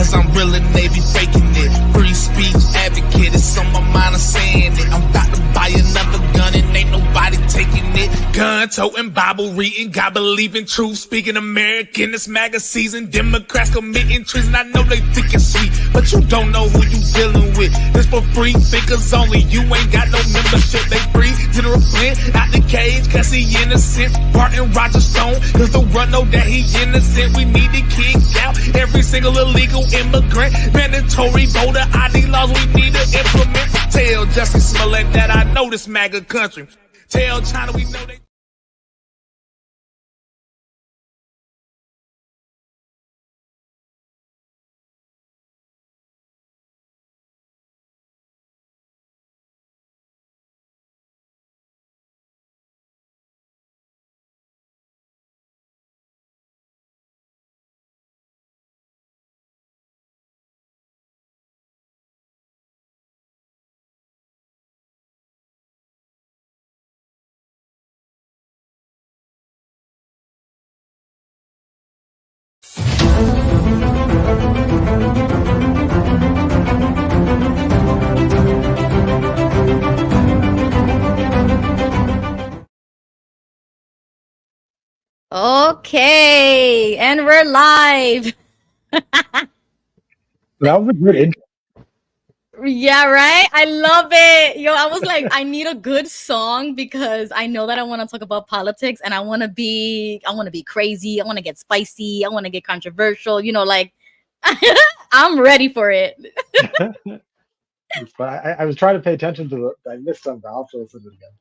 cause I'm real and they be faking it. Free speech advocate, it's on my mind, I'm saying it. I'm about to buy another gun and ain't nobody taking it. Gun toting, Bible reading, God believing, truth speaking American. This MAGA season, Democrats committing treason. I know they think it's sweet, but you don't know who you dealing with. This for free thinkers only, you ain't got no membership. They free General Flynn out the cage cause he innocent. Barton Roger Stone cause the run know that he innocent. We need to kick out every single illegal immigrant. Mandatory voter ID laws we need to implement. Tell Justin Smollett that I know this MAGA country. Tell China we know they... Okay, and we're live. That was a good intro. Yeah, right? I love it. Yo, I was like, I need a good song because I know that I want to talk about politics and I want to be crazy. I want to get spicy. I want to get controversial. You know, like I'm ready for it. But I was trying to pay attention to I missed something. I'll have to listen to it again.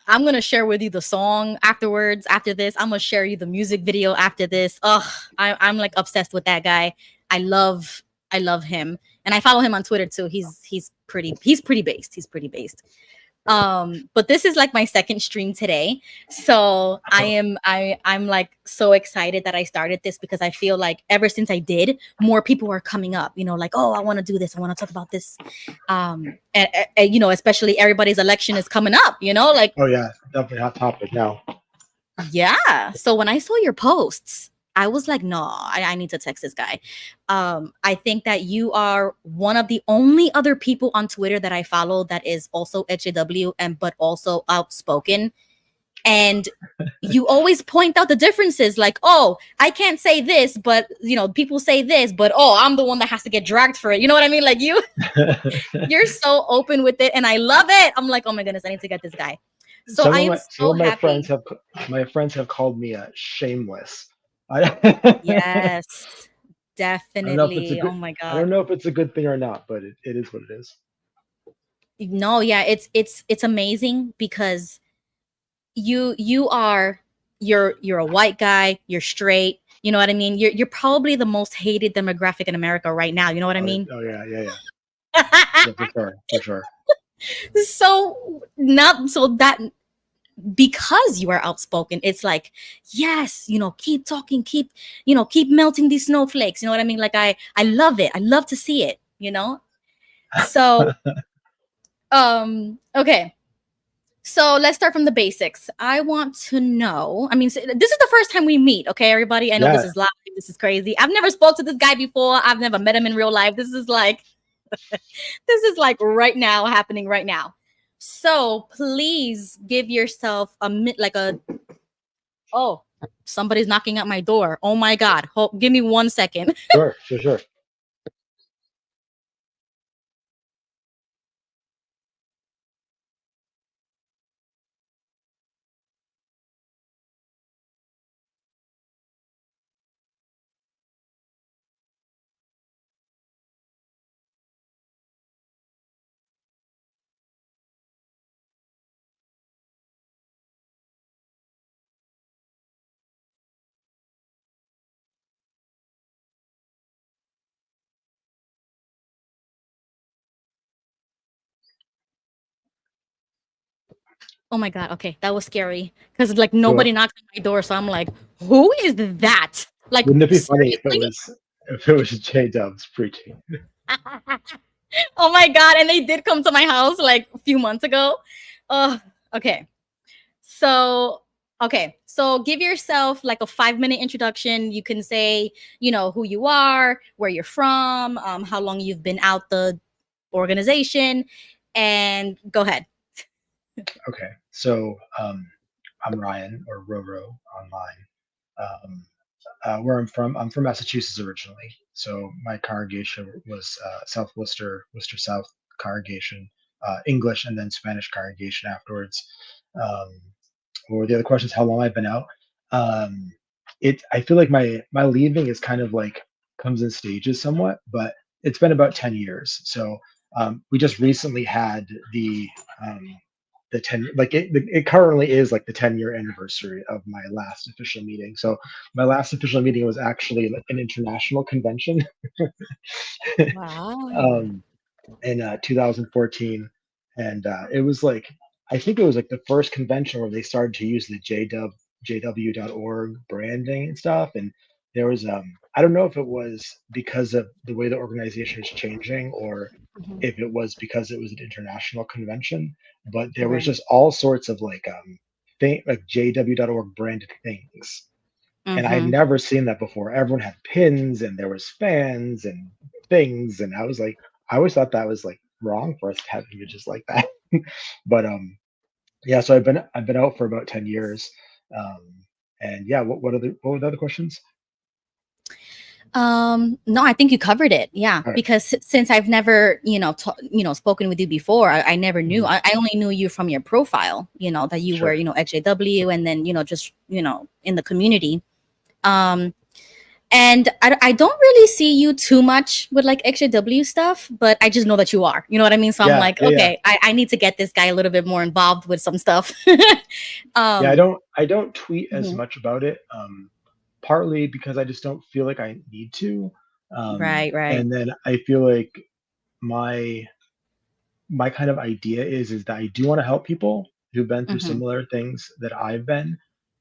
I'm going to share with you the song afterwards. After this, I'm going to share you the music video after this. I'm like obsessed with that guy. I love him. And I follow him on Twitter too. He's pretty based. He's pretty based. But this is like my second stream today. So I'm like so excited that I started this because I feel like ever since I did, more people are coming up, you know, like, oh, I want to do this. I want to talk about this. And you know, especially everybody's election is coming up, you know, like, oh yeah, definitely hot topic now. Yeah. So when I saw your posts, I was like, no, I need to text this guy. I think that you are one of the only other people on Twitter that I follow that is also HAW but also outspoken. And you always point out the differences, like, oh, I can't say this, but you know, people say this, but oh, I'm the one that has to get dragged for it. You know what I mean? Like you're so open with it, and I love it. I'm like, oh my goodness, I need to get this guy. So some I of am my, so some of my happy. friends have called me shameless. Yes, definitely. Oh my I don't God. know if it's a good thing or not, but it is what it is. No, yeah, it's amazing because you're a white guy, you're straight, you know what I mean? You're probably the most hated demographic in America right now, you know what I mean? Oh yeah. Yeah, for sure. So that because you are outspoken, it's like, yes, you know, keep talking, keep melting these snowflakes, you know what I mean? Like I love it. I love to see it, you know? So okay. So let's start from the basics. I want to know, I mean, this is the first time we meet, okay, everybody? I know This is live, this is crazy. I've never spoke to this guy before. I've never met him in real life. This is like right now, happening right now. So please give yourself oh, somebody's knocking at my door. Oh my God. Give me 1 second. Sure. Oh my God. Okay. That was scary. Because like nobody knocks at my door. So I'm like, who is that? Like, wouldn't it be funny seriously? if it was J-Dubs preaching? Oh my God. And they did come to my house like a few months ago. Okay. So So give yourself like a 5-minute introduction. You can say, who you are, where you're from, how long you've been out the organization, and go ahead. Okay, so I'm Ryan, or RORO online. Um, where I'm from Massachusetts originally. So my congregation was South Worcester, Worcester South congregation, English, and then Spanish congregation afterwards. Um, what were the other questions? How long I've been out? Um, I feel like my leaving is kind of like comes in stages somewhat, but it's been about 10 years. So we just recently had um, the 10, like it currently is like the 10-year anniversary of my last official meeting. So my last official meeting was actually like an international convention Wow. um, in 2014, and it was like I think it was like the first convention where they started to use the JW.org branding and stuff. And there was I don't know if it was because of the way the organization is changing, or Mhm. if it was because it was an international convention, but there was Right. just all sorts of like thing like JW.org branded things, and I had Mm-hmm. never seen that before. Everyone had pins, and there was fans and things, and I was like, I always thought that was like wrong for us to have images like that. But yeah, so I've been out for about 10 years, um, and yeah, what were the other questions? No, I think you covered it. Yeah, All right. because since I've never, spoken with you before, I never knew. Mhm. I only knew you from your profile. That you were, Sure. XJW, and then just in the community. Um, and I don't really see you too much with like XJW stuff, but I just know that you are. You know what I mean? So I'm Yeah, like, yeah, yeah, okay, I need to get this guy a little bit more involved with some stuff. yeah. um, I don't tweet as mhm. much about it, partly because I just don't feel like I need to, Right, right. and then I feel like my my kind of idea is that I do want to help people who've been through Hmm. similar things that I've been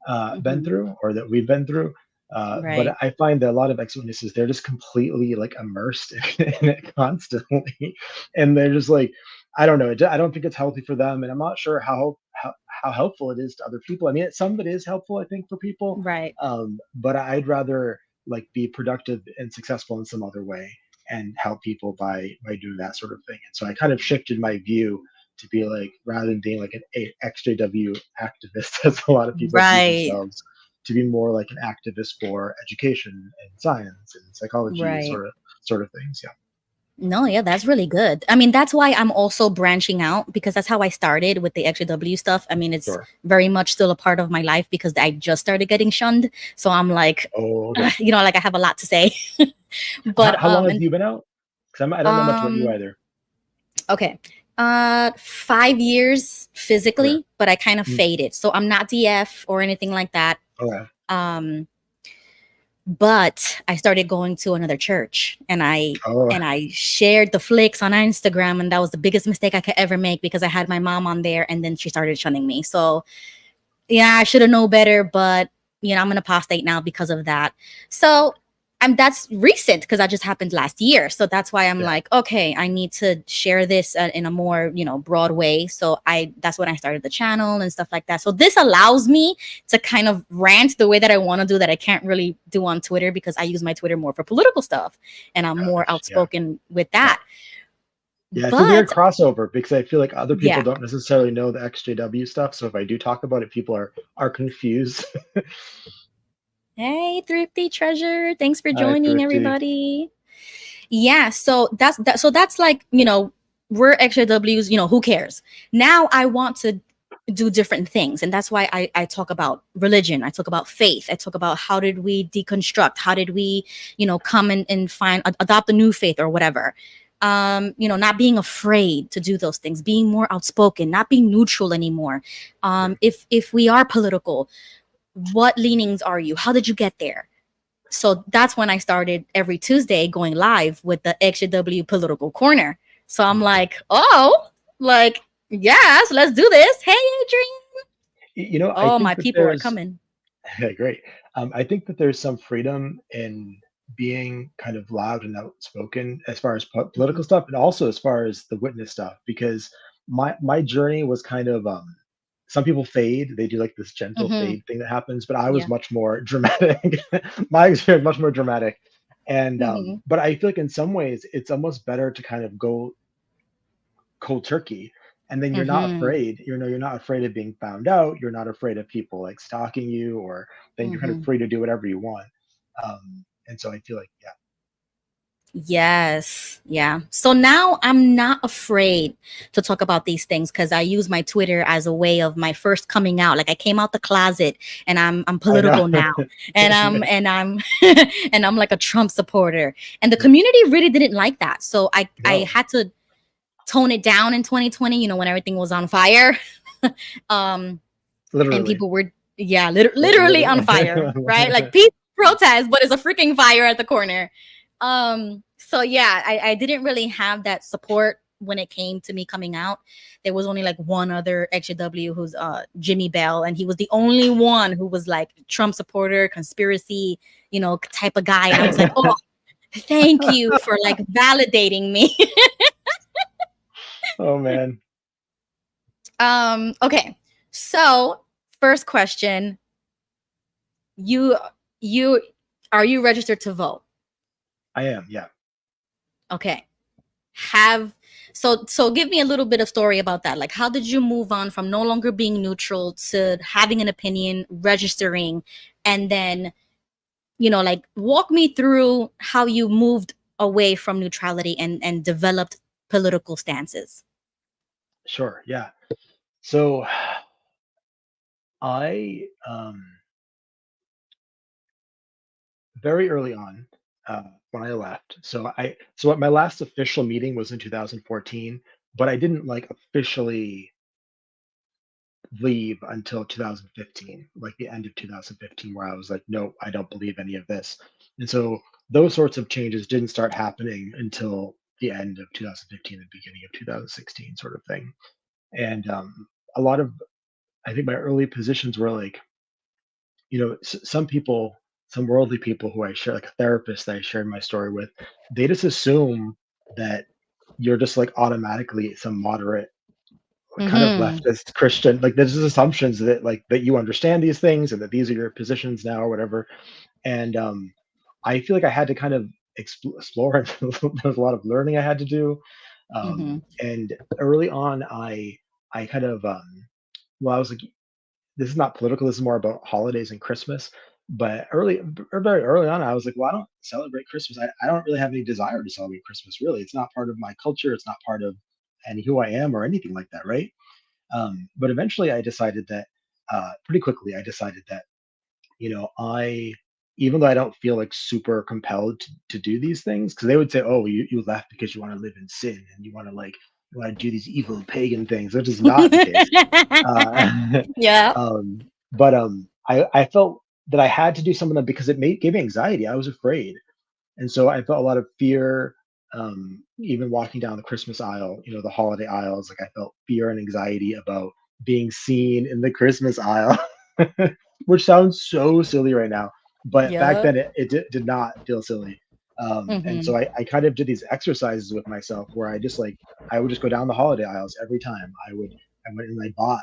Hmm. through, or that we've been through. But Right, I find that a lot of ex-witnesses, they're just completely like immersed in it constantly, and they're just like, I don't know. I don't think it's healthy for them, and I'm not sure how helpful it is to other people. I mean, some of it is helpful, I think, for people, right, but I'd rather like be productive and successful in some other way and help people by doing that sort of thing. And so I kind of shifted my view to be like, rather than being like an XJW activist, as a lot of people view right, themselves, to be more like an activist for education and science and psychology right. sort of things. Yeah, No, yeah, that's really good. I mean, that's why I'm also branching out because that's how I started with the XW stuff. I mean, it's sure. very much still a part of my life because I just started getting shunned. So I'm like, Oh, okay. like I have a lot to say. But How long have and you been out? Because I don't know much about you um either. okay. 5 years Okay. physically, but I kind of Mm, faded. So I'm not DF or anything like that. okay. Um but I started going to another church, and I Oh, and I shared the flicks on Instagram, and that was the biggest mistake I could ever make because I had my mom on there, and then she started shunning me. So yeah, I should have known better, but I'm an apostate now because of that. So that's recent because that just happened last year. So that's why I'm yeah. like, okay, I need to share this in a more, broad way. So that's when I started the channel and stuff like that. So this allows me to kind of rant the way that I want to do that I can't really do on Twitter because I use my Twitter more for political stuff and I'm more Yeah. outspoken with Yeah. that. Yeah, it's a weird But crossover because I feel like other people yeah. don't necessarily know the XJW stuff. So if I do talk about it, people are confused. Hey, Thrifty Treasure. Thanks for Hi, joining, Thrifty. everybody. Yeah, so that's like, we're XJWs, who cares? Now I want to do different things. And that's why I talk about religion. I talk about faith. I talk about how did we deconstruct? How did we, come and find adopt a new faith or whatever. Not being afraid to do those things, being more outspoken, not being neutral anymore. Right. If we are political, what leanings are you? How did you get there? So that's when I started every Tuesday going live with the XJW Political Corner. So I'm Mhm. like, oh, like, yes, let's do this. Hey, Adrian. I Oh, my think that people are there's coming. great. I think that there's some freedom in being kind of loud and outspoken as far as political Mhm. stuff, and also as far as the witness stuff, because my journey was kind of some people fade. They do like this gentle Mm-hmm. fade thing that happens, but I was Yeah. much more dramatic. My experience much more dramatic. And Mm-hmm. but I feel like in some ways it's almost better to kind of go cold turkey, and then you're not Mm-hmm. afraid. You're not afraid of being found out. You're not afraid of people like stalking you, or then you're kind of Mm-hmm. free to do whatever you want. And so I feel like, yeah. Yes. Yeah. So now I'm not afraid to talk about these things because I use my Twitter as a way of my first coming out. Like I came out the closet and I'm I know. political now. And I'm and I'm like a Trump supporter. And the community really didn't like that. So I No, had to tone it down in 2020, when everything was on fire. um and literally. people were literally on fire, right? Like peace protest, but it's a freaking fire at the corner. So yeah, I didn't really have that support when it came to me coming out. There was only like one other XJW who's Jimmy Bell, and he was the only one who was like Trump supporter, conspiracy, type of guy. And I was like, oh, thank you for like validating me. Oh man, Okay. So first question, you you are you registered to vote? I am. Yeah, Okay. So give me a little bit of story about that. Like how did you move on from no longer being neutral to having an opinion, registering, and then, like walk me through how you moved away from neutrality and developed political stances. sure. Yeah. So I very early on, when I left. So what my last official meeting was in 2014, but I didn't like officially leave until 2015, like the end of 2015, where I was like, no, I don't believe any of this. And so those sorts of changes didn't start happening until the end of 2015 and beginning of 2016, sort of thing. And a lot of, I think my early positions were like, some people, some worldly people who I share, like a therapist that I shared my story with, they just assume that you're just like automatically some moderate, like kind of Mm-hmm. leftist Christian. Like there's just assumptions that like that you understand these things and that these are your positions now or whatever. And I feel like I had to kind of explore. There's a lot of learning I had to do. Mm-hmm. And early on, I kind of well, I was like, this is not political. This is more about holidays and Christmas. But very early on, I was like, well, I don't celebrate Christmas. I don't really have any desire to celebrate Christmas. Really, it's not part of my culture. It's not part of and who I am or anything like that, right? But eventually, I decided that pretty quickly. I decided that I even though I don't feel like super compelled to do these things, because they would say, oh, you left because you want to live in sin and you want to do these evil pagan things, which is not the case. Uh, Yeah. I felt that I had to do some of them because gave me anxiety. I was afraid, and so I felt a lot of fear. Even walking down the Christmas aisle, the holiday aisles, like I felt fear and anxiety about being seen in the Christmas aisle, which sounds so silly right now, but back Yeah. then it did not feel silly. And Mm-hmm. so I kind of did these exercises with myself where I would just go down the holiday aisles every time. I went and I bought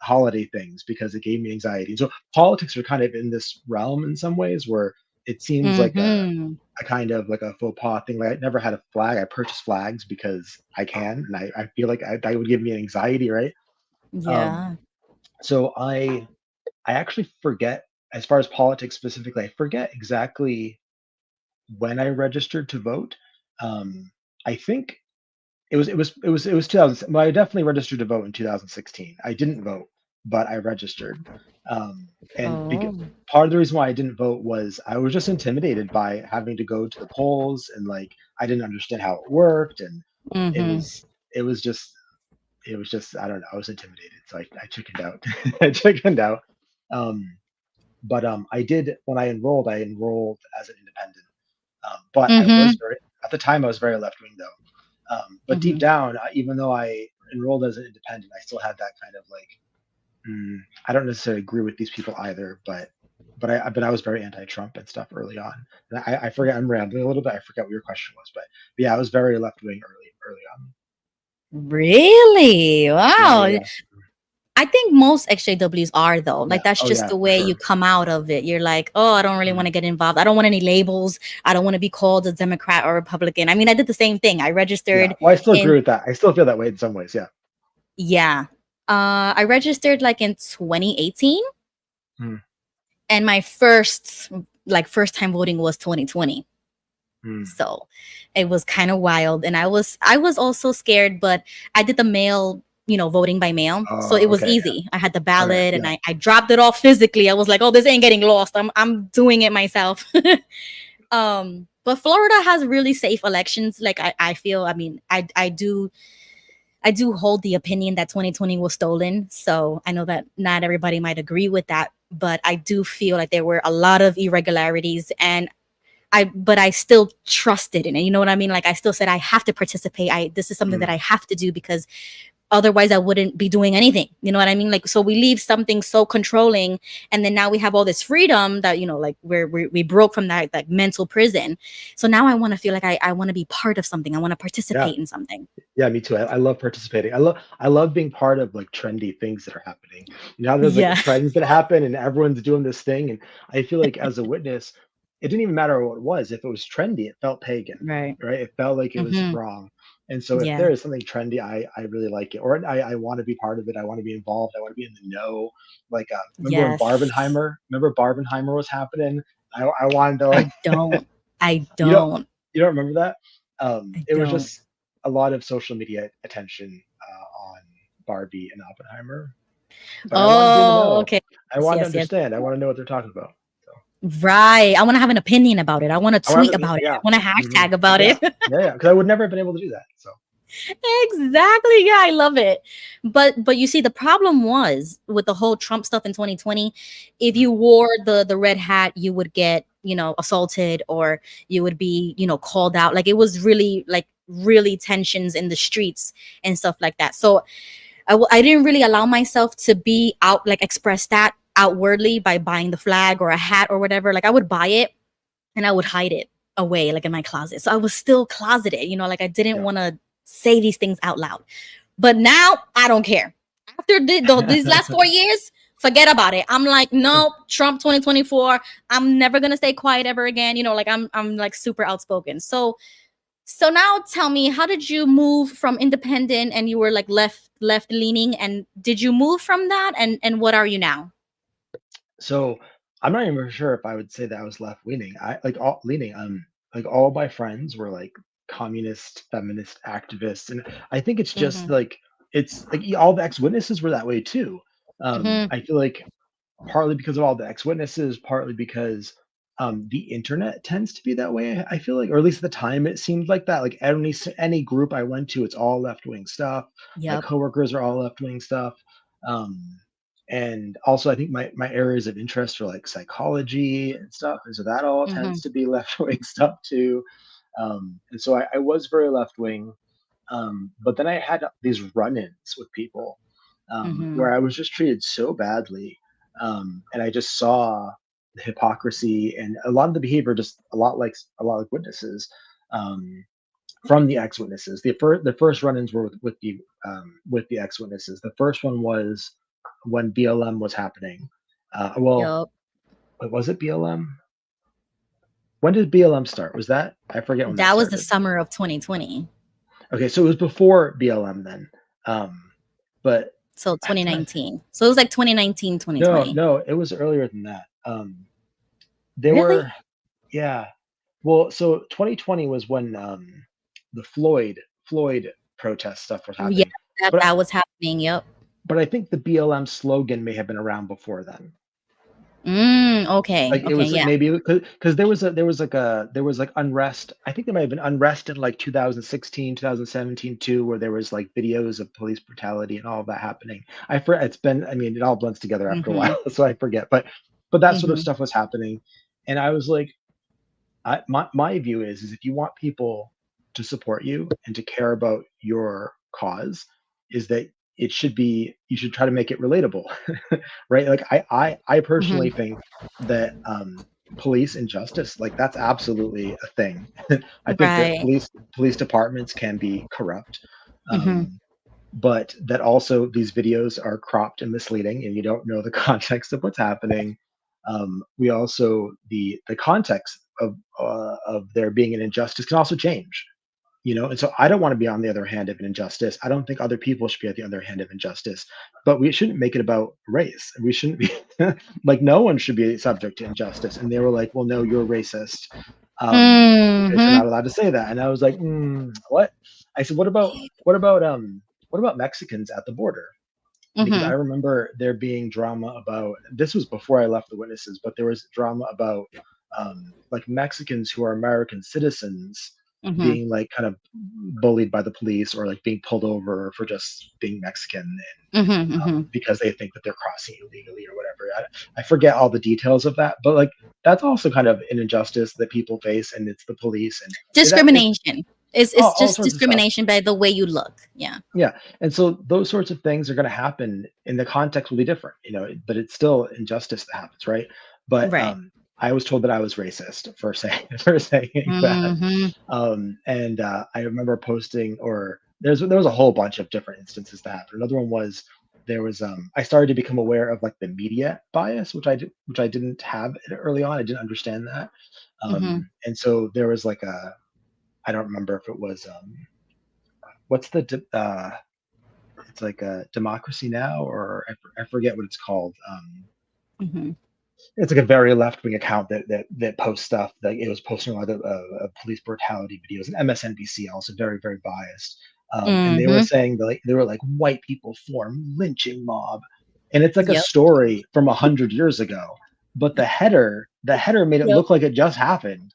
holiday things because it gave me anxiety. And so politics are kind of in this realm in some ways where it seems like Mm-hmm. a kind of like a faux pas thing. Like I never had a flag. I purchased flags because I can, and I feel like that would give me anxiety, right? Um, Yeah. so I actually forget, as far as politics specifically, I forget exactly when I registered to vote. I think it was 2000. Well, I definitely registered to vote in 2016. I didn't vote, but I registered. Um, and Oh. part of the reason why I didn't vote was I was just intimidated by having to go to the polls, and like I didn't understand how it worked, and it Mm-hmm. was it was just I don't know, I was intimidated, so I chickened out. I chickened out. Um, but I did when I enrolled as an independent. But I was Mm-hmm. very at the time I was very left wing though. But deep Mm-hmm. down, even though I enrolled as an independent, I still had that kind of like I don't necessarily agree with these people either, but I was very anti-Trump and stuff early on. And I forget, I'm rambling a little bit. I forget what your question was, but yeah, I was very left wing early on. Really? Yeah, Wow. yeah, yeah. I think most XJWs are though. Yeah. Like that's Oh just yeah, the for way you sure. come out of it. You're like, oh, I don't really want to get involved. I don't want any labels. I don't want to be called a Democrat or Republican. I mean, I did the same thing. I Yeah. registered Well, I still agree in with that. I still feel that way in some ways. Yeah. yeah. I registered like in 2018, Hmm. and my first time voting was 2020. Hmm. So it was kind of wild, and I was also scared, but I did the mail, voting by mail, so it Oh, was okay. easy. I had the Okay. ballot, and Yeah. I dropped it off physically. I was like, oh, this ain't getting lost. I'm doing it myself. But Florida has really safe elections. Like I feel. I mean, I do hold the opinion that 2020 was stolen. So I know that not everybody might agree with that, but I do feel like there were a lot of irregularities, and but I still trusted in it. You know what I mean? Like I still said I have to participate. This is something that Hmm. I have to do because otherwise I wouldn't be doing anything. You know what I mean? Like so we leave something so controlling, and then now we have all this freedom that like we broke from that like mental prison. So now I want to feel like I want to be part of something. I want to Yeah. participate in something. Yeah, me too. I love participating. I love being part of like trendy things that are happening. You know, how there's like Yeah. trends that happen and everyone's doing this thing. And I feel like as a witness, it didn't even matter what it was. If it was trendy, it felt pagan, Right. right? It felt like it was Hmm. wrong. And so if Yeah. there is something trendy, I really like it. Or I want to be part of it. I want to be involved. I want to be in the know. Like remember when Yes. Barbenheimer? Remember Barbenheimer was happening? I wanted to like I don't. I you don't don't. you don't remember that? I It was don't. just a lot of social media attention on Barbie and Oppenheimer, but I wanted to be in the Oh, know. okay. I Yes, wanted to yes, yes. understand. I want to know what they're talking about. So Right. I want to have an opinion about it. I want to I want tweet to, about it. I yeah, want to hmm hashtag about yeah, it. yeah. Because I would never have been able to do that. So Exactly. Yeah, I love it. But you see, the problem was with the whole Trump stuff in 2020, if mm, you wore the red hat, you would get, assaulted, or you would be, called out. Like it was really tensions in the streets and stuff like that. So I didn't really allow myself to be out, like express that outwardly by buying the flag or a hat or whatever. Like I would buy it and I would hide it away, like in my closet. So I was still closeted, like I didn't yeah. want to say these things out loud. But now I don't care. After these last 4 years, forget about it. I'm like, no, Trump 2024. I'm never gonna stay quiet ever again. Like I'm like super outspoken. So now tell me, how did you move from independent and you were like left leaning, and did you move from that, and what are you now? So I'm not even sure if I would say that I was left leaning. I like all leaning. Like all my friends were like communist, feminist activists, and I think it's just Mm-hmm. like it's like all the ex-witnesses were that way too. Mm-hmm. I feel like partly because of all the ex-witnesses, partly because the internet tends to be that way. I feel like, or at least at the time, it seemed like that. Like any group I went to, it's all left-wing stuff. My Yep. coworkers are all left-wing stuff. Um, and also, I think my areas of interest are like psychology and stuff, and so that all Mm-hmm. tends to be left-wing stuff too. And so I was very left-wing, but then I had these run-ins with people Mm-hmm. where I was just treated so badly, and I just saw the hypocrisy and a lot of the behavior, just a lot like witnesses from the ex-witnesses. The first run-ins were with the ex-witnesses. The first one was when BLM was happening. Well, Yep. wait, was it BLM? When did BLM start? Was that I forget when that That was the started. summer of 2020. Okay, so it was before BLM then. But So I'm trying to. 2019. So it was like 2019, No, 2020. no, it was earlier than that. There Really? were, yeah. Well, so 2020 was when the Floyd protest stuff was Yeah, happening, that but that was happening. Yep. but I think the BLM slogan may have been around before then. Okay. Like it Okay. was Yeah. maybe because there was like unrest. I think there might have been unrest in like 2016, 2017 too, where there was like videos of police brutality and all of that happening. It's been, I mean, it all blends together after a Mm-hmm. while, so I forget. But that sort of Mm-hmm. stuff was happening, and I was like, my view is if you want people to support you and to care about your cause, is that it should be you should try to make it relatable, right? Like I personally Mm-hmm. think that police injustice, like that's absolutely a thing. I think that Right. police departments can be corrupt. Mm-hmm. Um, but that also these videos are cropped and misleading, and you don't know the context of what's happening. We also the context of there being an injustice can also change, and so I don't want to be on the other hand of an injustice. I don't think other people should be at the other hand of injustice, but we shouldn't make it about race. We shouldn't be like no one should be subject to injustice. And they were like, well, no, you're racist, because you're Mm-hmm. not allowed to say that. And I was like, what? I said, what about Mexicans at the border? Because I Mm-hmm. remember there being drama about this was before I left the witnesses, but there was drama about like Mexicans who are American citizens Mm-hmm. being like kind of bullied by the police or like being pulled over for just being Mexican and Mm-hmm. Mm-hmm. because they think that they're crossing illegally or whatever. I forget all the details of that, but like that's also kind of an injustice that people face, and it's the police and it's Discrimination. It's all just sorts of stuff. discrimination by the way you look. Yeah. Yeah, and so those sorts of things are going to happen, and the context will be different, but it's still injustice that happens, right? But Right. I was told that I was racist for saying for saying that, Mm-hmm. and I remember posting, or there was a whole bunch of different instances that happened. Another one was there was I started to become aware of like the media bias, which I didn't have early on. I didn't understand that, Mm-hmm. and so there was like I don't remember if it was what's it's like a Democracy Now, or I forget what it's called. Mm-hmm. It's like a very left wing account that posts stuff. Like it was posting a lot of police brutality videos, and MSNBC also very very biased. And they were Mm-hmm. saying that, like they were like white people form lynching mob, and it's like a Yep. story from 100 years ago, but the header made it Yep. look like it just happened.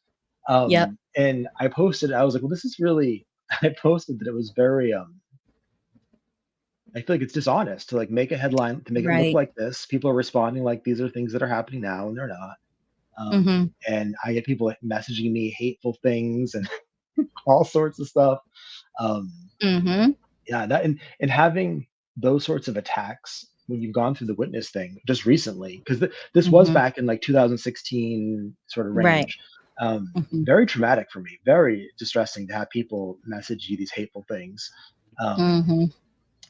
Yep. And I posted, I was like, well, this is really. I posted that it was very I feel like it's dishonest to like make a headline to make it look Right. like this. People are responding like these are things that are happening now, and they're not. Mm-hmm. And I get people like, messaging me hateful things and all sorts of stuff. Um, Mm-hmm. yeah, that and having those sorts of attacks when you've gone through the witness thing just recently, because this was Mm-hmm. back in like 2016 sort of Right. range. Mm-hmm. Very traumatic for me. Very distressing to have people message you these hateful things. Um, Mm-hmm.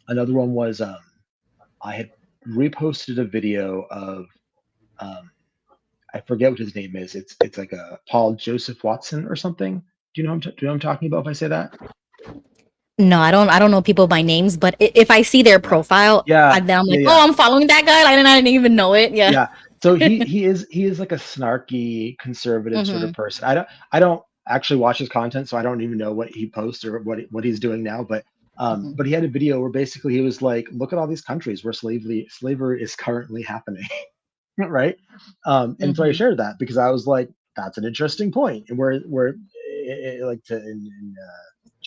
Another one was I had reposted a video of um, I forget what his name is. It's like a Paul Joseph Watson or something. Do you know what I'm talking about if I say that? No, I don't know people by names, but if I see their Yeah. profile, Yeah. then I'm like, Yeah. oh, Yeah. I'm following that guy. Like, I didn't even know it. Yeah. Yeah. So he is like a snarky conservative sort Mm-hmm. of person. I don't actually watch his content, so I don't even know what he posts or what he's doing now. Mm-hmm. But he had a video where basically he was like, look at all these countries where slavery is currently happening. Right? And so I Mm-hmm. shared that because I was like, that's an interesting point, and where like to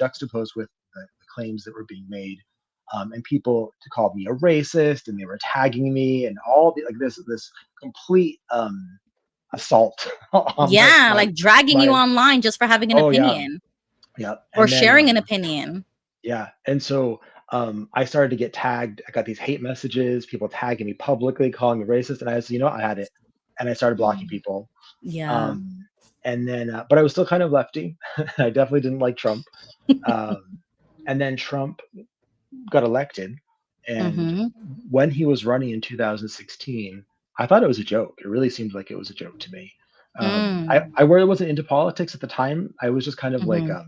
juxtapose with the claims that were being made, and people to call me a racist, and they were tagging me, and all the like this complete assault on Yeah, like dragging you my online just for having an oh yeah, opinion yeah, or and then sharing an opinion. yeah, and so I started to get tagged. I got these hate messages, people tagging me publicly, calling me racist, and I said, I had it, and I started blocking people. Yeah. Um, and then, but I was still kind of lefty. I definitely didn't like Trump. Um, and then Trump got elected, and Mm-hmm. when he was running in 2016, I thought it was a joke. It really seemed like it was a joke to me. Mm. I really wasn't into politics at the time. I was just Mm-hmm.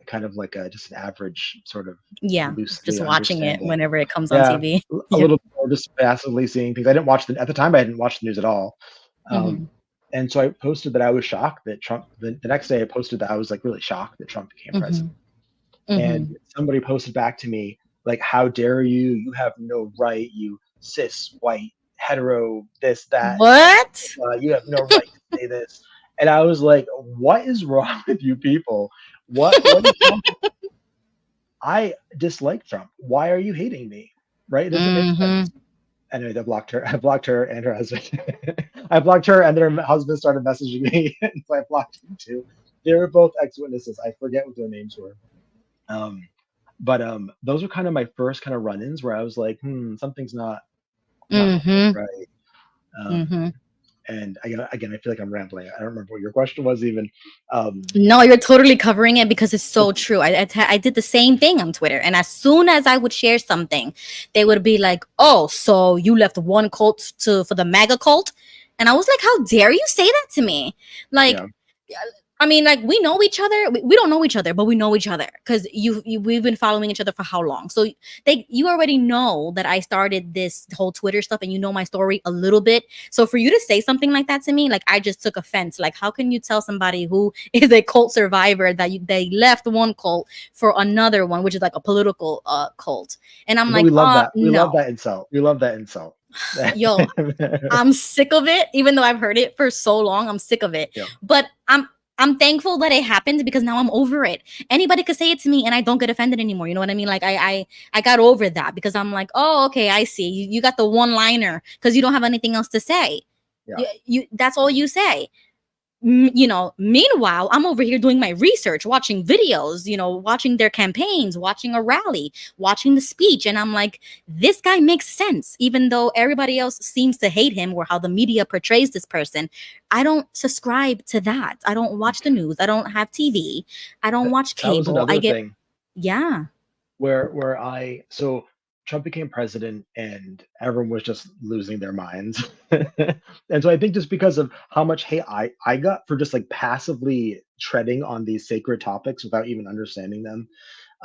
kind of like just an average sort of Yeah. Just loosely watching it understanding. whenever it comes on Yeah, TV. a Yeah. little more just passively seeing things. I didn't watch at the time. I didn't watch the news at all. Mm-hmm. Um, and so I posted that I was shocked that Trump. The next day, I posted that I was like really shocked that Trump became Mm-hmm. president. And Mm-hmm. somebody posted back to me like, "How dare you? You have no right. You cis white hetero this that. What? You have no right to say this." And I was like, "What is wrong with you people? What is wrong? I dislike Trump. Why are you hating me? Right? It doesn't make Mm-hmm. sense." Anyways, I blocked her. I blocked her and her husband. I blocked her, and then her husband started messaging me, and so I blocked him too. They were both ex-witnesses. I forget what their names were. Um, but those were kind of my first kind of run-ins where I was like, something's not quite Mm-hmm. right. Um, Mm-hmm. And again, I feel like I'm rambling. I don't remember what your question was even. No, you're totally covering it because it's so true. I did the same thing on Twitter, and as soon as I would share something, they would be like, "Oh, so you left one cult for the MAGA cult?" And I was like, "How dare you say that to me?" Like, Yeah, I mean, like we know each other. We don't know each other, but we know each other because we've been following each other for how long? So you already know that I started this whole Twitter stuff, and you know my story a little bit. So for you to say something like that to me, like I just took offense. Like, how can you tell somebody who is a cult survivor that they left one cult for another one, which is like a political cult? And I'm but we like, love that. We love no, that insult. We love that insult. yo, I'm sick of it. Even though I've heard it for so long, I'm sick of it. Yeah, But I'm thankful that it happened because now I'm over it. Anybody could say it to me and I don't get offended anymore. You know what I mean? Like I got over that because I'm like, oh, okay, I see. You got the one liner because you don't have anything else to say. yeah. You that's all you say. You know, meanwhile, I'm over here doing my research, watching videos, you know, watching their campaigns, watching a rally, watching the speech. And I'm like, this guy makes sense, even though everybody else seems to hate him or how the media portrays this person. I don't subscribe to that. I don't watch the news. I don't have TV. I don't That, watch that was cable. I another get, thing yeah, where I so Trump became president and everyone was just losing their minds. And so I think just because of how much hate I got for just like passively treading on these sacred topics without even understanding them,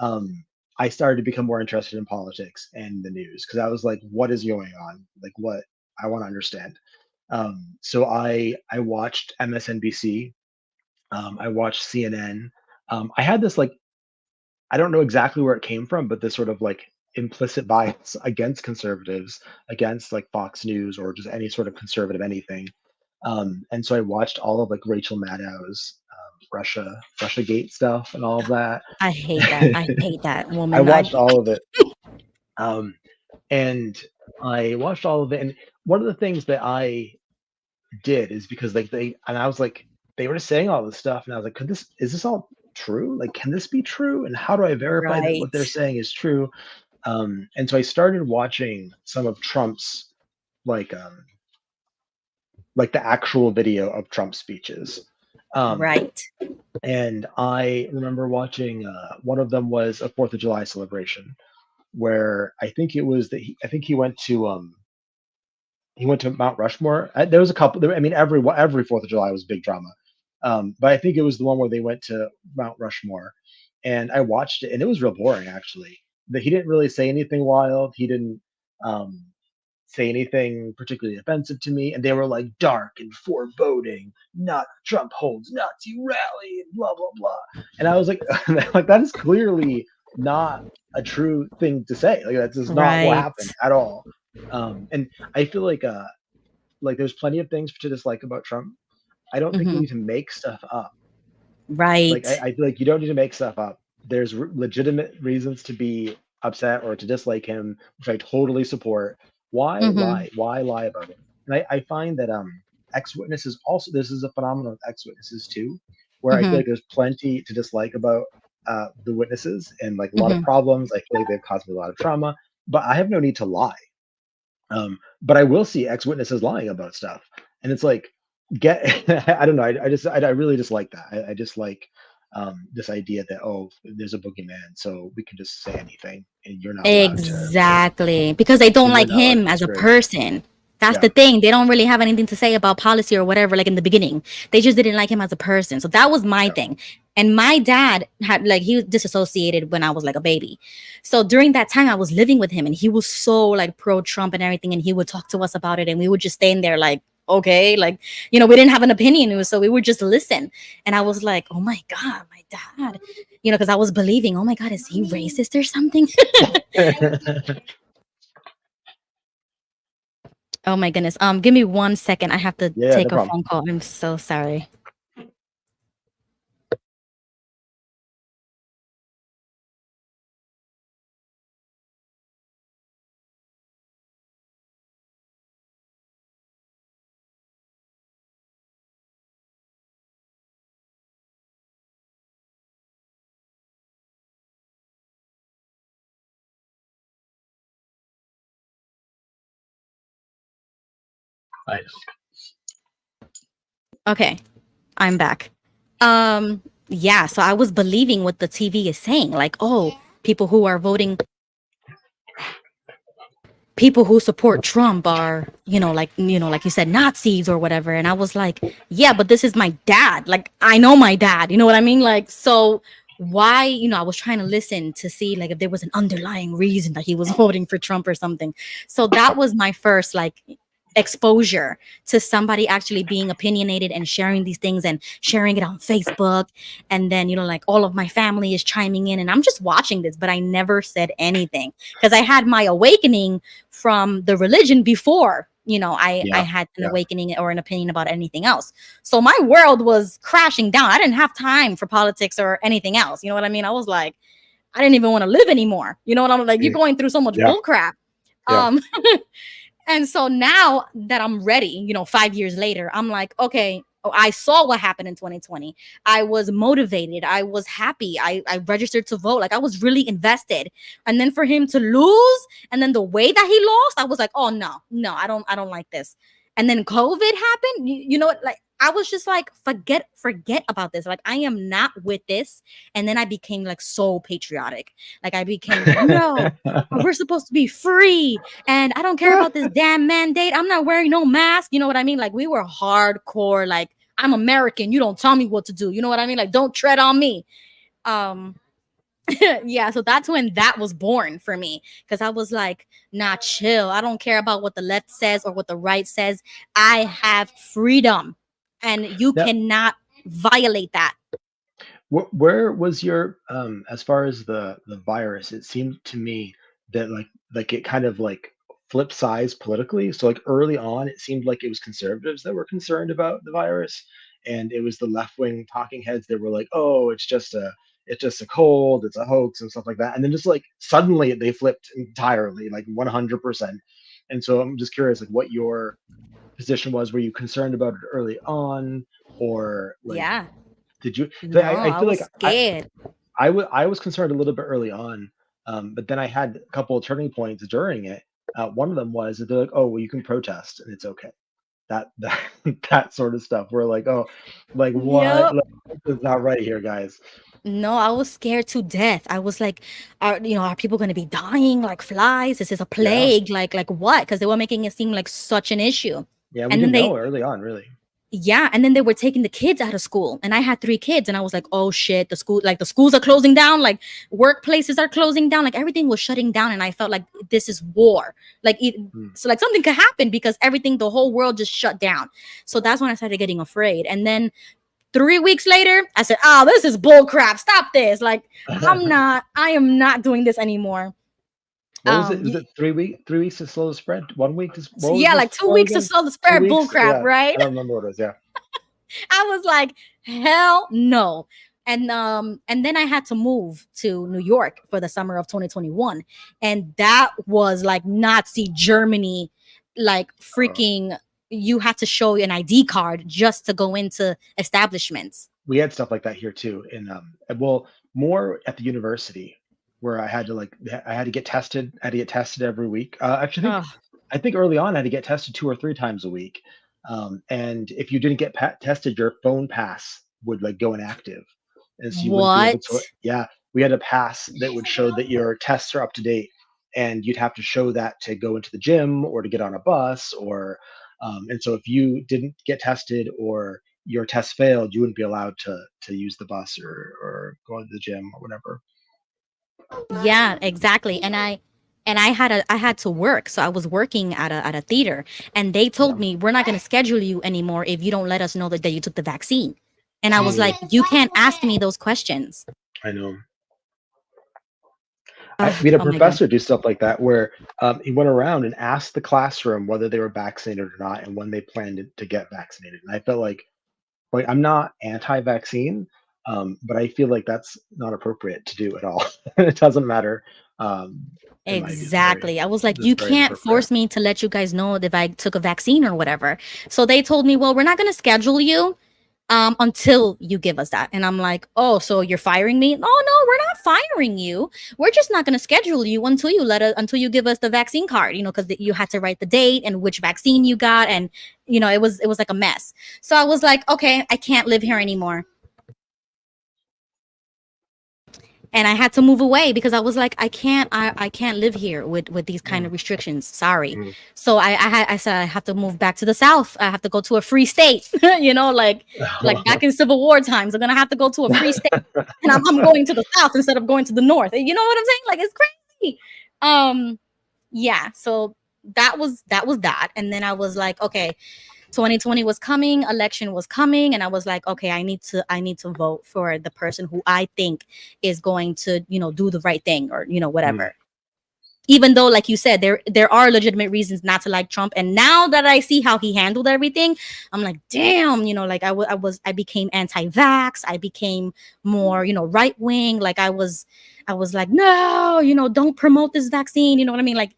um, I started to become more interested in politics and the news because I was like, what is going on? Like what I want to understand. So I watched MSNBC, I watched CNN. I had this like I don't know exactly where it came from, but this sort of like implicit bias against conservatives, against like Fox News or just any sort of conservative anything. And so I watched all of like Rachel Maddow's Russia Gate stuff and all of that. I hate that. I hate that I woman. watched all of it. Um, and I watched all of it. And one of the things that I did is because like I was like, they were just saying all this stuff, and I was like, is this all true? Like, can this be true? And how do I verify that what they're Right. saying is true? And so I started watching some of Trump's like like the actual video of Trump's speeches. Um, Right. and I remember watching one of them was a Fourth of July celebration where I think it was that I think he went to Mount Rushmore. There was a couple. I mean, every Fourth of July was big drama, but I think it was the one where they went to Mount Rushmore, and I watched it, and it was real boring actually. That he didn't really say anything wild. He didn't um, say anything particularly offensive to me, and they were like dark and foreboding. Not Trump holds Nazi rally and blah blah blah. And I was like, like that is clearly not a true thing to say. Like that's just not what Right. happened at all. And I feel like there's plenty of things to dislike about Trump. I don't think we Hmm. need to make stuff up. Like Right. I feel like you don't need to make stuff up. There's legitimate reasons to be upset or to dislike him, which I totally support. Why Hmm. lie? Why lie about it? And I find that ex witnesses also this is a phenomenon of ex witnesses too, where I feel Hmm. like there's plenty to dislike about the witnesses and like a lot of Hmm. problems. I feel like they've caused me a lot of trauma, but I have no need to lie. But I will see ex witnesses lying about stuff, and it's like get I don't know. I really just like that. I just like this idea that oh, there's a boogeyman, so we can just say anything, and Exactly. Because they don't you're like not allowed to him as a discourage me. person. That's Yeah, the thing. They don't really have anything to say about policy or whatever, like in the beginning. They just didn't like him as a person. So that was my yeah, thing. And my dad had like he was disassociated when I was like a baby. So during that time I was living with him and he was so like pro Trump and everything. And he would talk to us about it and we would just stay in there like, okay, like, you know, we didn't have an opinion. So we would just listen. And I was like, oh my God, my dad, you know, because I was believing, oh my God, is he racist or something? Oh my goodness. Give me 1 second. I have to yeah. No take a problem. phone call. I'm so sorry. Nice. Okay, I'm back. Yeah, so I was believing what the TV is saying, like, oh, people who are voting, people who support Trump are, like you said, Nazis or whatever. And I was like, yeah, but this is my dad. Like, I know my dad. You know what I mean? Like, so why, I was trying to listen to see like if there was an underlying reason that he was voting for Trump or something. So that was my first like exposure to somebody actually being opinionated and sharing these things and sharing it on Facebook. And then, like all of my family is chiming in and I'm just watching this, but I never said anything because I had my awakening from the religion before, I Yeah, had an yeah, awakening or an opinion about anything else. So my world was crashing down. I didn't have time for politics or anything else. You know what I mean? I was like, I didn't even want to live anymore. You know what I'm like? You're mm, going through so much yeah, bull crap. yeah. Um, and so now that I'm ready, 5 years later, I'm like, okay, I saw what happened in 2020. I was motivated. I was happy. I registered to vote. Like I was really invested. And then for him to lose, and then the way that he lost, I was like, oh no, I don't like this. And then COVID happened. You know what? Like I was just like, forget about this. Like I am not with this. And then I became like so patriotic. Like I became like, no, we're supposed to be free and I don't care about this damn mandate. I'm not wearing no mask. You know what I mean? Like we were hardcore. Like I'm American. You don't tell me what to do. You know what I mean? Like don't tread on me. Um, yeah. So that's when that was born for me because I was like, nah, chill. I don't care about what the left says or what the right says. I have freedom, and you Now, cannot violate that. where was your as far as the virus? It seemed to me that like it kind of like flipped sides politically. So like early on, it seemed like it was conservatives that were concerned about the virus, and it was the left wing talking heads that were like, "Oh, it's just a cold, it's a hoax," and stuff like that. And then just like suddenly they flipped entirely, like 100%. And so I'm just curious, like what your position was. Were you concerned about it early on, or like Yeah. did you? 'Cause No, I I feel was like I scared. I I was concerned a little bit early on, but then I had a couple of turning points during it. One of them was that they're like, "Oh, well, you can protest and it's okay." That that sort of stuff. We're like, "Oh, like what? Yep. Like, this is not right here, guys." No, I was scared to death. I was like, are people going to be dying like flies? This is a Yeah, plague. Like what? Because they were making it seem like such an issue. yeah, we And then didn't they, know early on, really. yeah, and then they were taking the kids out of school. And I had 3 kids, and I was like, oh shit, the schools are closing down, like workplaces are closing down, like everything was shutting down. And I felt like this is war. Hmm. So like something could happen because everything, the whole world just shut down. So that's when I started getting afraid. And then 3 weeks later, I said, "Oh, this is bull crap. Stop this. Like, I am not doing this anymore." What was it? Was Y- it 3 week? 3 weeks to slow the spread? 1 week to so what was yeah, this like two called weeks to again? slow the Two spread, bull weeks? crap, Yeah, right? I don't remember what it was. Yeah. I was like, hell no. And then I had to move to New York for the summer of 2021. And that was like Nazi Germany, like Oh. freaking you had to show an ID card just to go into establishments. We had stuff like that here too in well, more at the university where I had to get tested. I had to get tested every week. Actually, Oh, I think early on I had to get tested 2 or 3 times a week. And if you didn't get tested, your phone pass would like go inactive, and so you wouldn't be able what? to. Yeah, we had a pass that would show that your tests are up to date, and you'd have to show that to go into the gym or to get on a bus or. And so if you didn't get tested or your test failed, you wouldn't be allowed to use the bus or go to the gym or whatever. Yeah, exactly. And I had to work. So I was working at a theater and they Yeah. told me we're not gonna schedule you anymore if you don't let us know that you took the vaccine. And I was Mm, like, you can't ask me those questions. I know. We had a Oh my God. professor do stuff like that where he went around and asked the classroom whether they were vaccinated or not and when they planned to get vaccinated. And I felt like I'm not anti-vaccine, but I feel like that's not appropriate to do at all. It doesn't matter. Um, in my view, Exactly. I was like, it's you very can't inappropriate. force me to let you guys know if I took a vaccine or whatever. So they told me, well, we're not gonna schedule you. until you give us that. And I'm like, oh, so you're firing me? Oh no, we're not firing you. We're just not going to schedule you until you give us the vaccine card, because you had to write the date and which vaccine you got. And, it was like a mess. So I was like, okay, I can't live here anymore. And I had to move away because I was like, I can't live here with these kind of restrictions. Sorry. So I said I have to move back to the South. I have to go to a free state. Like back in Civil War times, I'm gonna have to go to a free state, and I'm going to the South instead of going to the North. You know what I'm saying? Like, it's crazy. Yeah. So that was that, and then I was like, okay. 2020 was coming, election was coming, and I was like, okay, I need to vote for the person who I think is going to, do the right thing, or whatever. Even though, like you said, there are legitimate reasons not to like Trump, and now that I see how he handled everything, I'm like, damn, like I became anti-vax, I became more, right wing, like I was like, no, don't promote this vaccine, you know what I mean, like.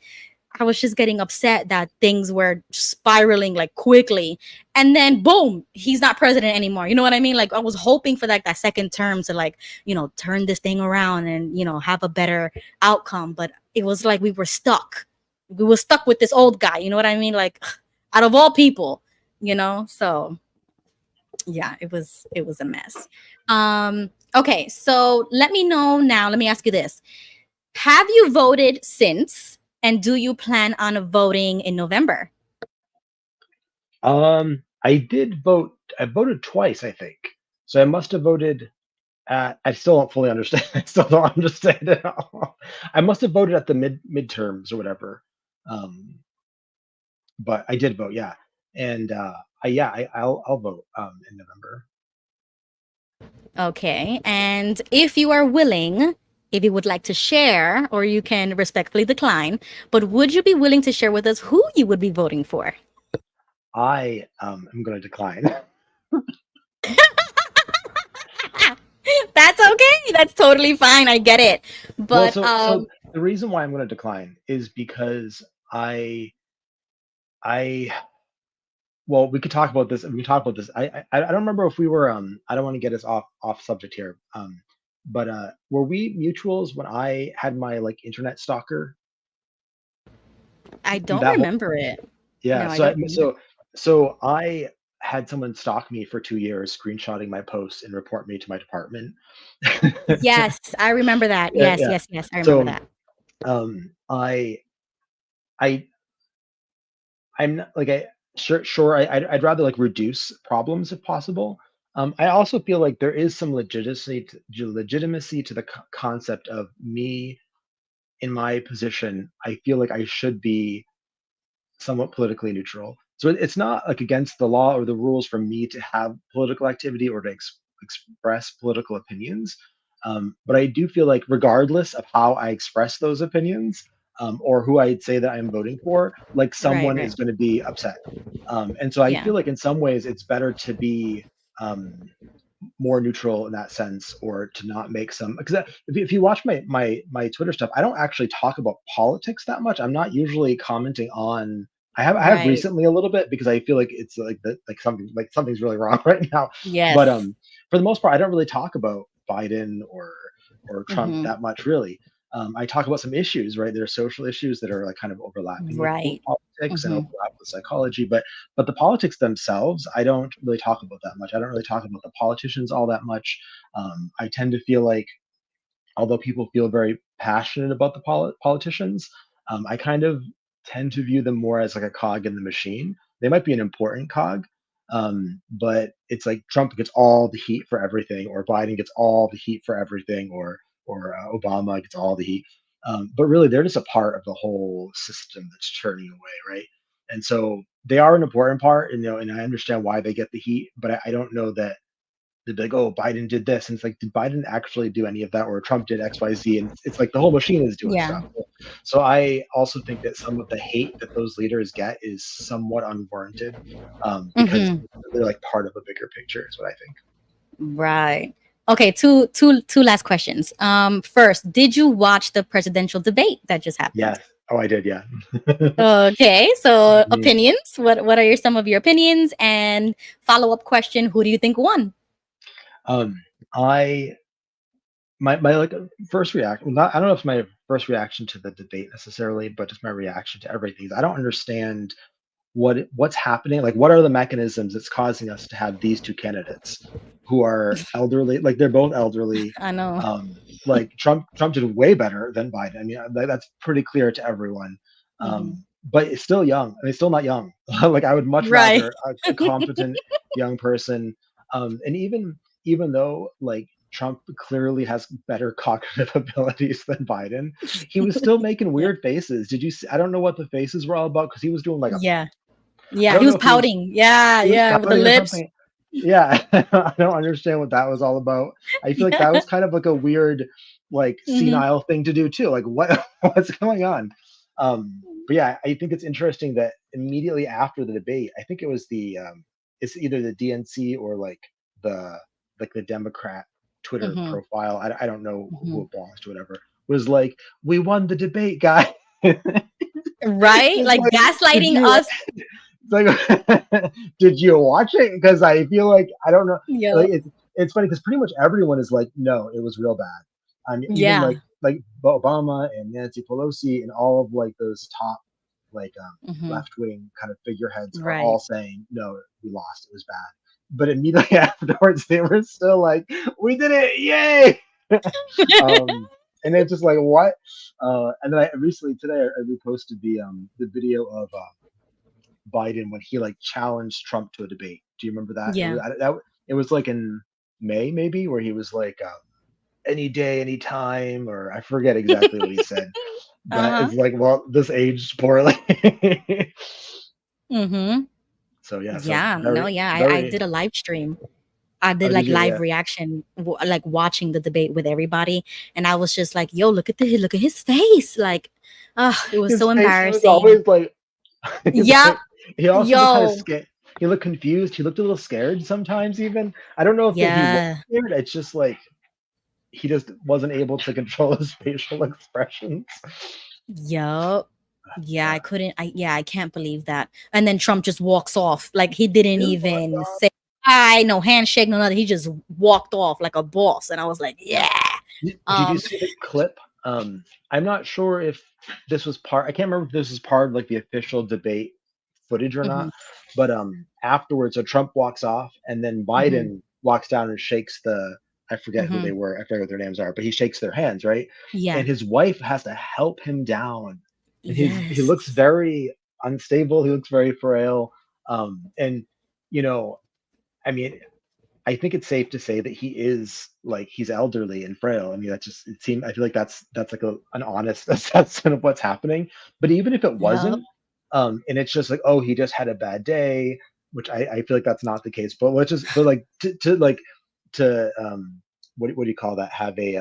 I was just getting upset that things were spiraling like quickly. And then boom, he's not president anymore. You know what I mean? Like, I was hoping for like that second term to like, turn this thing around and, have a better outcome. But it was like we were stuck. We were stuck with this old guy. You know what I mean? Like, out of all people, so yeah, it was a mess. Okay, so let me know now. Let me ask you this. Have you voted since? And do you plan on voting in November? I did vote. I voted twice, I think. So I must have voted at. I still don't fully understand. I still don't understand it all. I must have voted at the midterms or whatever. Um, but I did vote, yeah. And I'll vote in November. Okay. And if you are willing, if you would like to share, or you can respectfully decline, but would you be willing to share with us who you would be voting for? I am going to decline. That's okay. That's totally fine. I get it. Well, But so the reason why I'm going to decline is because I well, we could talk about this. We can talk about this. I don't remember if we were. I don't want to get us off subject here. But were we mutuals when I had my like internet stalker? I don't That whole remember it. Yeah. No, I don't remember. So I had someone stalk me for 2 years, screenshotting my posts and report me to my department. Yes, I remember that. Yeah, Yes, yeah. yes, yes. I remember So that. I I I'm not like sure I'd rather like reduce problems if possible. I also feel like there is some legitimacy to the concept of me in my position. I feel like I should be somewhat politically neutral. So it's not like against the law or the rules for me to have political activity or to express political opinions. But I do feel like, regardless of how I express those opinions or who I'd say that I'm voting for, like Right, someone right. is going to be upset. And so I Yeah. feel like in some ways it's better to be um, more neutral in that sense, or to not make some, because if you watch my Twitter stuff, I don't actually talk about politics that much. I'm not usually commenting on. I have Right. recently a little bit because I feel like it's like something's really wrong right now. But Yes. for the most part, I don't really talk about Biden or Trump Mm-hmm. that much really. I talk about some issues, right? There are social issues that are like kind of overlapping with Right. politics and Mm-hmm. overlap with psychology, but the politics themselves, I don't really talk about that much. I don't really talk about the politicians all that much. I tend to feel like, although people feel very passionate about the politicians, I kind of tend to view them more as like a cog in the machine. They might be an important cog, but it's like Trump gets all the heat for everything, or Biden gets all the heat for everything, or Obama gets all the heat. But really, they're just a part of the whole system that's churning away, right? And so they are an important part, and I understand why they get the heat, but I don't know that they'd be like, "Oh, Biden did this," and it's like, did Biden actually do any of that, or Trump did X, Y, Z? And it's like the whole machine is doing Yeah. stuff. So I also think that some of the hate that those leaders get is somewhat unwarranted, because Mm-hmm. they're like part of a bigger picture. Is what I think. Right. Okay, two last questions. First, did you watch the presidential debate that just happened? Yes, Oh, I did, yeah. Okay, so Mhm. opinions. What are some of your opinions? And follow-up question, who do you think won? Um, I my like first reaction, not I don't know if it's my first reaction to the debate necessarily, but just my reaction to everything. I don't understand what's happening. Like, what are the mechanisms that's causing us to have these two candidates who are elderly? Like, they're both elderly. I know. Like Trump did way better than Biden. I mean, that's pretty clear to everyone. Hmm. But it's still young. I mean, still not young. Like, I would much Right. rather a competent young person. And even though like Trump clearly has better cognitive abilities than Biden, he was still making Yeah. weird faces. Did you see? I don't know what the faces were all about because he was doing like a Yeah. I Yeah. He don't know was if he was pouting. Yeah. he was Yeah. With the pouting or lips. something. Yeah, I don't understand what that was all about. I feel like Yeah. that was kind of like a weird, like Hmm. senile thing to do too. Like what what's going on? But yeah, I think it's interesting that immediately after the debate, I think it was it's either the DNC or the the Democrat Twitter Hmm. profile. I don't know who Hmm. it belongs to, whatever. Was like, we won the debate, guy. Right. It's Like like, did gaslighting you us. it's like, did you watch it? Because I feel like I don't know. Yeah. Like it's funny because pretty much everyone is like, no, it was real bad. Even Yeah. like Obama and Nancy Pelosi and all of like those top like Hmm. left wing kind of figureheads are all Right. saying, no, we lost. It was bad. But immediately afterwards, they were still like, we did it, yay! um, and it's just like what? And then I recently today I reposted the video of Biden when he like challenged Trump to a debate. Do you remember that? Yeah. It was like in May maybe where he was like any day, any time, or I forget exactly what he said. But Uh-huh. it's like, well, this aged poorly. Hmm. So yeah, so Yeah. No, very yeah. I very. did a live stream. I did Oh, did like you? live Yeah. reaction, like watching the debate with everybody, and I was just like, "Yo, look at his face!" Like, it was His so face was embarrassing. always like he's Yep. like he also looked kind of Yo. scared. He looked confused. He looked a little scared sometimes even. I don't know if that he was Yeah. scared. It's just like he just wasn't able to control his facial expressions. Yup. Yeah, Yeah. I couldn't. I can't believe that. And then Trump just walks off. Like he didn't It was even say hi, no handshake, no nothing. He just walked off like a boss. And I was like, yeah. yeah. Did you Um. see the clip? I'm not sure if this was part. I can't remember if this is part of like the official debate footage or Mhm, not. But afterwards, so Trump walks off, and then mhm, Biden walks down and shakes the. I forget who they mhm. were. I forget what their names are, but he shakes their hands, right? Yeah. And his wife has to help him down, and he looks Yes. very unstable. He looks very frail. And you know, I mean, I think it's safe to say that he is like he's elderly and frail. I mean, that just it seemed. I feel like that's like an honest assessment of what's happening. But even if it Yup. wasn't, and it's just like, oh, he just had a bad day, which I feel like that's not the case. But let's just but like to like to what do you call that? Have a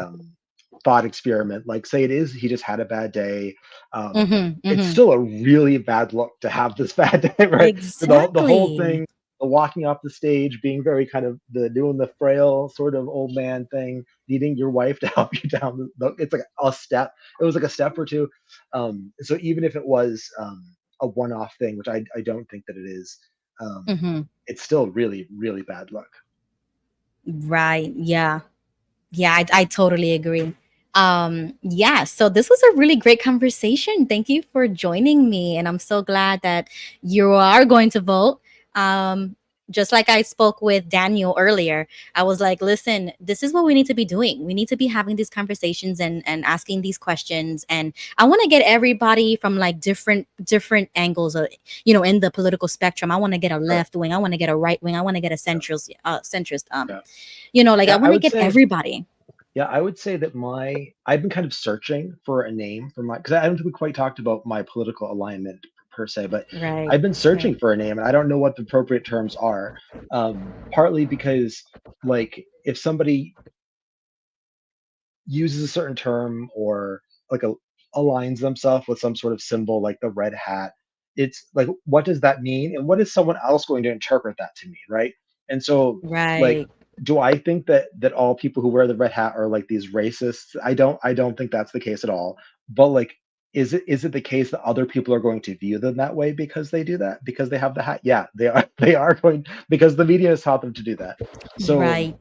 thought experiment. Like say it is he just had a bad day. Um, Mhm, it's mhm. still a really bad look to have this bad day, right? The whole Exactly. thing, the walking off the stage, being very kind of the doing the frail sort of old man thing, needing your wife to help you down. It's like a step. It was like a step or two. So even if it was a one-off thing, which I don't think that it is, Mhm. it's still really really bad luck. Right. Yeah. Yeah, I totally agree. Yeah, so this was a really great conversation. Thank you for joining me. And I'm so glad that you are going to vote. Um, just like I spoke with Daniel earlier, I was like, listen, this is what we need to be doing. We need to be having these conversations and asking these questions. And I want to get everybody from like different angles of, in the political spectrum. I want to get a Sure. left wing, I want to get a right wing, I want to get a centrist. Yeah. Like I Yeah. I want to would get say. everybody. Yeah, I would say that I've been kind of searching for a name for my because I don't think we quite talked about my political alignment per se, but Right, I've been right. searching for a name and I don't know what the appropriate terms are. Partly because like if somebody uses a certain term or like aligns themselves with some sort of symbol like the red hat, it's like what does that mean and what is someone else going to interpret that to mean, right? And so like Right. do I think that all people who wear the red hat are like these racists? I don't think that's the case at all. But like is it the case that other people are going to view them that way because they do that, because they have the hat? Yeah, they are. They are going, because the media has taught them to do that. So Right.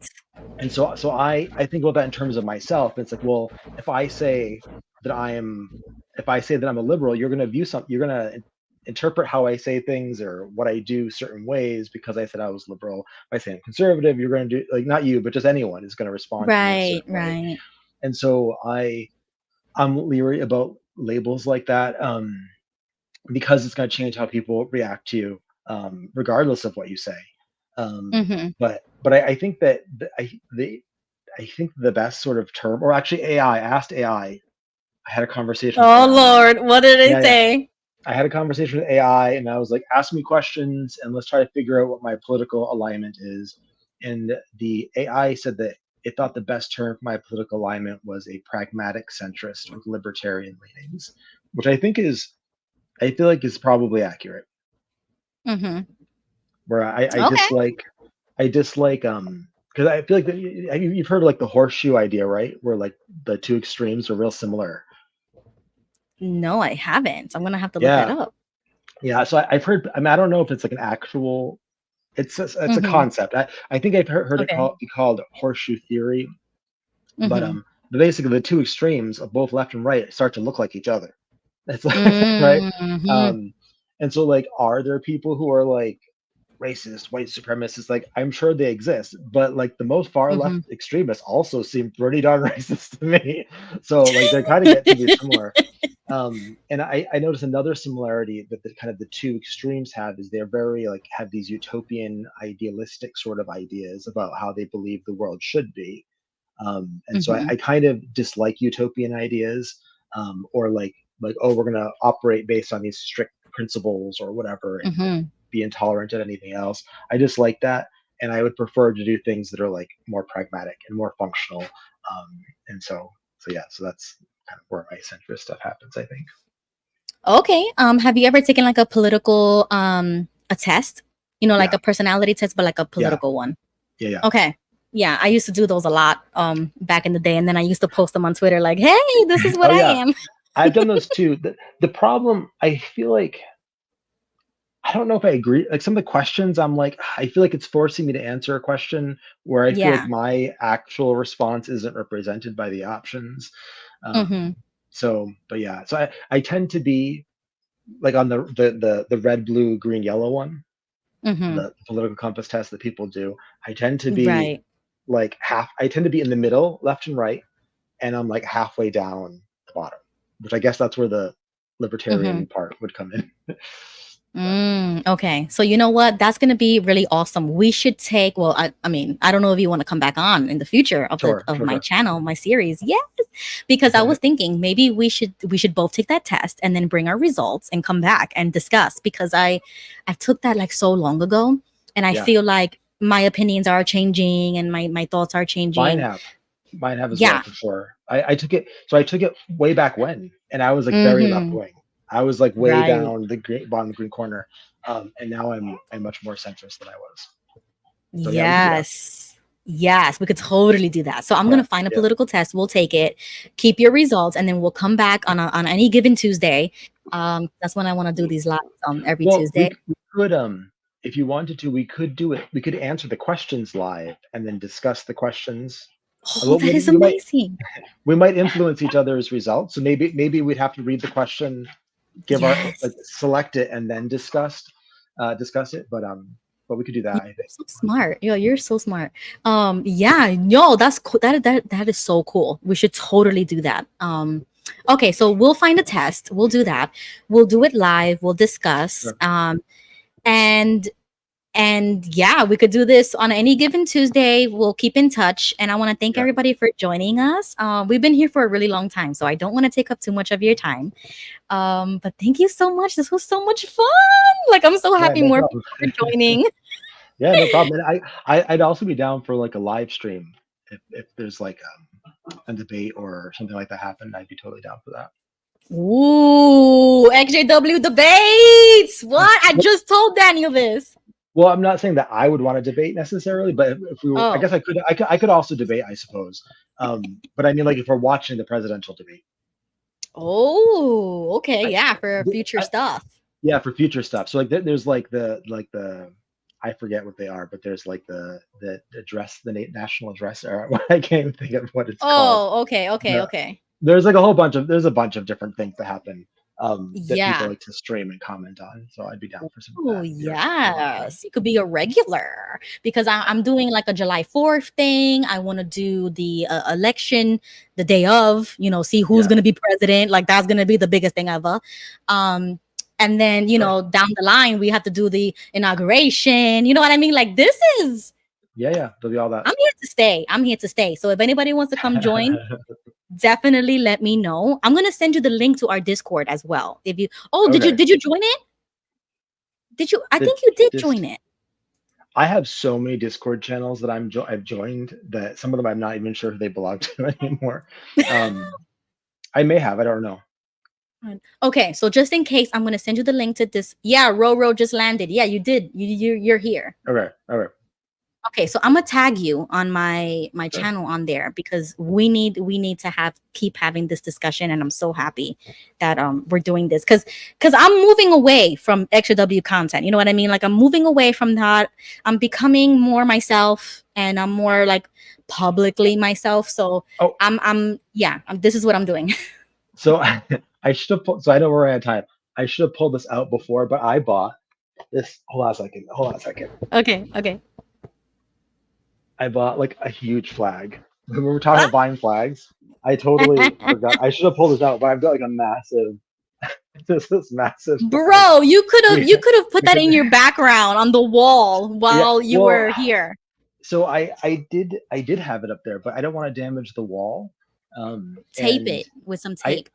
I think about that in terms of myself. It's like, well, if I say that I am, if I say that I'm a liberal, you're going to view something, you're going to interpret how I say things or what I do certain ways because I said I was liberal. If I say I'm conservative, you're going to do, like, not you, but just anyone is going to respond to me in a Right. certain way. Right. And so I'm leery about labels like that, because it's going to change how people react to you, regardless of what you say. Um, Mm-hmm. but I think that I think the best sort of term, or actually AI, I asked AI. I had a conversation with Oh AI. Lord, what did they Yeah, yeah. say? I had a conversation with AI, and I was like, ask me questions, and let's try to figure out what my political alignment is. And the AI said that it thought the best term for my political alignment was a pragmatic centrist with libertarian leanings, which I feel like is probably accurate. Mm-hmm. Where Okay. I dislike, because I feel like you've heard of like the horseshoe idea, right? Where like the two extremes are real similar. No, I haven't. I'm gonna have to look that Yeah, up. yeah. So I've heard. I mean, I don't know if it's like an actual. It's a Mm-hmm. concept. I think I've heard it Okay. be called horseshoe theory, but Mm-hmm. basically the two extremes of both left and right start to look like each other. That's like right. Mm-hmm. Um, and so like, are there people who are like racist, white supremacists? Like, I'm sure they exist, but like the most far left Mm-hmm. extremists also seem pretty darn racist to me. So like they're kind of get to be similar. And I notice another similarity that the kind of the two extremes have is they're very like have these utopian idealistic sort of ideas about how they believe the world should be. And so Mm-hmm. I kind of dislike utopian ideas, or like, oh, we're going to operate based on these strict principles or whatever, and Mm-hmm. be intolerant of anything else. I dislike that, and I would prefer to do things that are like more pragmatic and more functional. And so yeah, so that's kind of where my centrist stuff happens, I think. Okay. Have you ever taken like a political a test? You know, like Yeah, a personality test, but like a yeah, political one. yeah, yeah. Okay. Yeah, I used to do those a lot back in the day, and then I used to post them on Twitter like, "Hey, this is what Oh I yeah, am." I've done those too. The problem, I feel like, I don't know if I agree. Like some of the questions, I'm like, I feel like it's forcing me to answer a question where I feel like Yeah. my actual response isn't represented by the options. Mhm. But yeah, so I tend to be like on the red, blue, green, yellow one, Mhm. the political compass test that people do. I tend to be Right. like half. I tend to be in the middle, left and right, and I'm like halfway down the bottom, which I guess that's where the Mhm. libertarian part would come in. But Okay. So you know what? That's gonna be really awesome. We should take. Well, I mean, I don't know if you want to come back on in the future of the sure, of sure, my sure. channel, my series. Yes, because I was thinking maybe we should both take that test and then bring our results and come back and discuss. Because I took that like so long ago, and I Yeah, feel like my opinions are changing and my thoughts are mine changing. have. Mine have as well, Yeah. for sure. I took it, so I took it way back when, and I was like very left Mm-hmm. wing. I was like way Right. down the green, bottom green corner, and now I'm much more centrist than I was. So yeah, we can do that. Yes. Yes, we could totally do that. So I'm Yeah, gonna find a yeah. political test. We'll take it, keep your results, and then we'll come back on any given Tuesday. That's when I want to do these lives every Well, Tuesday. we could, if you wanted to, we could do it. We could answer the questions live and then discuss the questions. Oh, that is amazing. We might influence each other's results. So maybe we'd have to read the question, give our like Yes. select it, and then discuss it. But we could do that, You're I think. so smart. You're so smart. Yeah, no, that's cool. That is so cool. We should totally do that. Okay, so we'll find a test. We'll do that. We'll do it live. We'll discuss. Sure. And yeah, we could do this on any given Tuesday. We'll keep in touch. And I want to thank Yeah. everybody for joining us. We've been here for a really long time, so I don't want to take up too much of your time. But thank you so much. This was so much fun. Like, I'm so Yeah, happy no more problem. people are joining. Yeah, no problem. And I'd also be down for like a live stream if there's like a debate or something like that happen. I'd be totally down for that. Ooh, XJW debates. What? I just told Daniel this. Well, I'm not saying that I would want to debate necessarily, but if we were, I Oh, guess I could also debate, I suppose. But I mean, like if we're watching the presidential debate. Oh, okay, I, yeah, for future I, stuff. yeah, for future stuff. So like there's like the I forget what they are, but there's like the address, the national address, or I can't even think of what it's called. Oh, okay, okay, The, okay. there's like there's a bunch of different things that happen that people Yeah. like to stream and comment on. So I'd be down for some of Oh, that if you're offering. yes. You could be a regular because I'm doing like a July 4th thing. I want to do the election the day of, see who's Yeah, going to be president. Like that's going to be the biggest thing ever. And then, sure. down the line, we have to do the inauguration. You know what I mean? Like this is, Yeah, there'll be all that. I'm here to stay. I'm here to stay. So if anybody wants to come join, definitely let me know. I'm going to send you the link to our Discord as well. If you, oh, Okay. did you join it? Did you? I The think you did disc. join it. I have so many Discord channels that I've joined that some of them I'm not even sure who they belong to anymore. Um, I may have. I don't know. Okay, so just in case, I'm gonna send you the link to this. Yeah, RORO just landed. Yeah, you did. You're here. Okay. All right. Okay, so I'm gonna tag you on my Sure. channel on there because we need to keep having this discussion, and I'm so happy that we're doing this because I'm moving away from extra W content. You know what I mean? Like I'm moving away from that. I'm becoming more myself, and I'm more like publicly myself. So Oh, this is what I'm doing. so I should have pulled. So I know we're out of time. I should have pulled this out before, but I bought this. Hold on a second. Hold on a second. Okay. I bought like a huge flag. When we were talking about buying flags, I totally forgot. I should have pulled this out, but I've got like a massive, this massive flag. Bro, you could have We, you could have put we that could, in your background on the wall yeah. while you Well, were here. so I did have it up there, but I don't want to damage the wall. Tape And it with some I tape.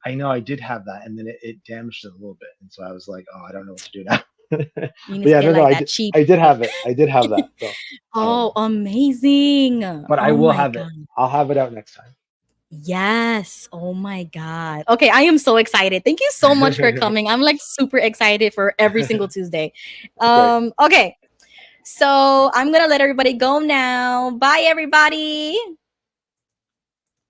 I know I did have that, and then it damaged it a little bit, and so I was like, oh, I don't know what to do now. You But need to yeah, get no, like I that did. cheap I did tape. have it. I did have that. So, Oh, um, amazing. but I Oh will my have it. God. I'll have it out next Yes. Oh my God. Okay, I am so excited. Thank you so much for time. coming. I'm like super excited for every single Tuesday. Great. Okay. So I'm gonna let everybody go now. Bye, everybody.